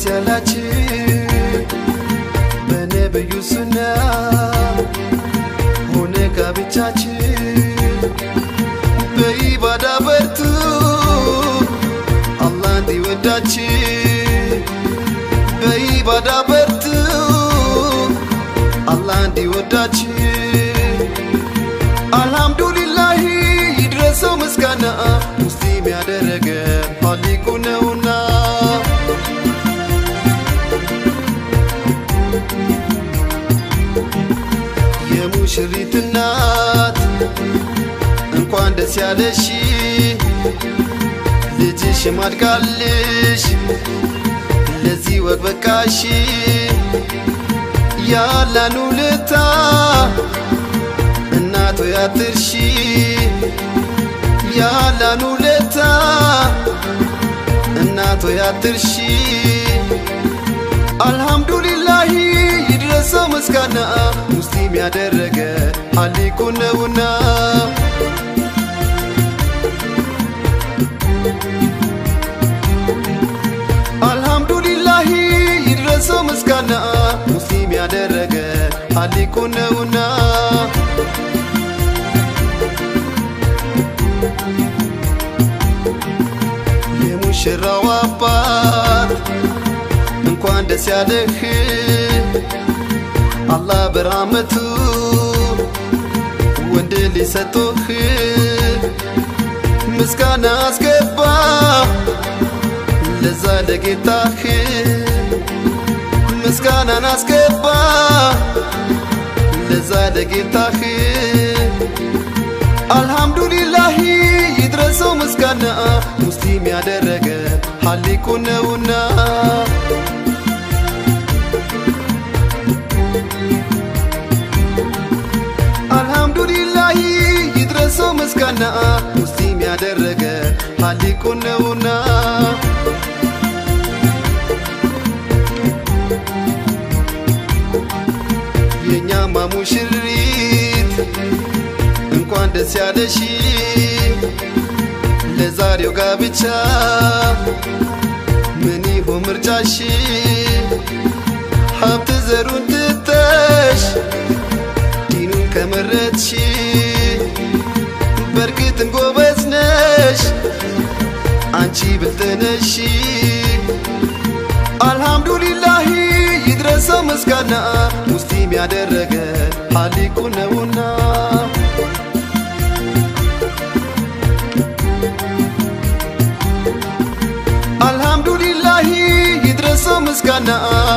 ደስ ያላችሁ በነብዩ ሱና ሆነ ጋብቻችሁ በኢባዳ በርቱ አላህ እንዲወዳችሁ በኢባዳ በርቱ አላህ እንዲወዳችሁ አልሐምዱሊላህ ይድረሰው ምስጋና ሙስሊም ያደረገ ኻሊቁ ነውና የሙሽሪት እናት እንኳን ደስ ያለሽ ልጅሽ ማድጋልሽ ለዚህ ወግ በቃሽ ያላኑ ልታ እናቶ ያትርሺ ያላኑ ልታ እናቶ ያትርሺ አልሐምዱሊላህ ይድረሰው ምስጋና ሙስሊም ያደረገ ኻሊቁ ነውና አልሐምዱሊላህ ይድረሰው ምስጋና ሙስሊም ያደረገ ኻሊቁ ነውና የሙሽራው አባት እንኳን ደስ ያለህ አላህ በራመቱ ወንድ ሊሰጥህ ምስጋና አስገባ ለዛ ለጌታህ ምስጋናን አስገባ ለዛ ለጌታህ አልሐምዱሊላህ ይድረሰው ምስጋና ሙስሊም ያደረገ ኻሊቁ ነውና አልሐምዱሊላህ ይድረሰው ምስጋና ሙስሊም ያደረገ ኻሊቁ ነውና የኛማ ሙሽሪት እንኳን ደስ ያለሽ ለዛሬው ጋብቻ ምን ይሁን ምርጫሽ ሀብት ዘሩን ትተሽ ዲኑን ከመረጥሽ በርግጥም ጎበዝ ነሽ አንቺ ብልጥ ነሽ አልሐምዱሊላህ ይድረሰው ምስጋና ሙስሊም ያደረገ ኻሊቁ ነውና አልሐምዱሊላህ ይድረሰው ምስጋና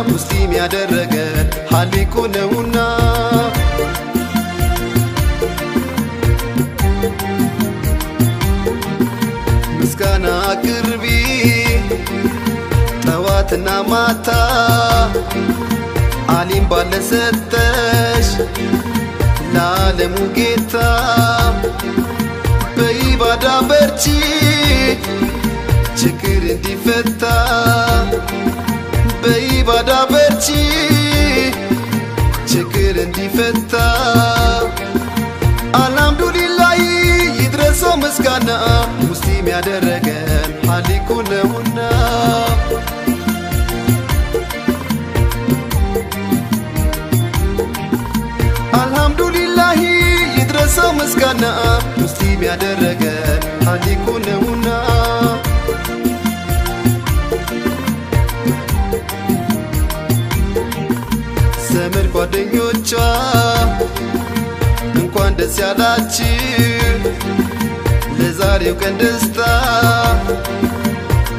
ሙስሊም ያደረገ ኻሊቁ ነውና ምስጋና አቅርቢ ጠዋትና ማታ አሊም ባለሰጠሽ ለዓለሙ ጌታ በኢባዳ በርቺ ችግር እንዲፈታ በኢባዳ በርቺ ችግር እንዲፈታ አልሐምዱሊላህ ይድረሰው ምስጋና ሙስሊም ያደረገን ኻሊቁ ነውና አልሐምዱሊላህ ይድረሰው ምስጋና ሙስሊም ያደረገን ኻሊቁ ነውና ዘመድ ጓደኞቿ እንኳን ደስ ያላችሁ ለዛሬው ቀን ደስታ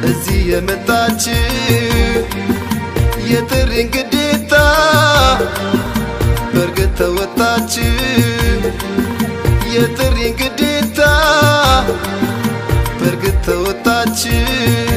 እዚህ የመጣችሁ የጥሪን ግዴታ በርግጥ ተወጣችሁ የጥሪን ግዴታ በርግጥ ተወጣችሁ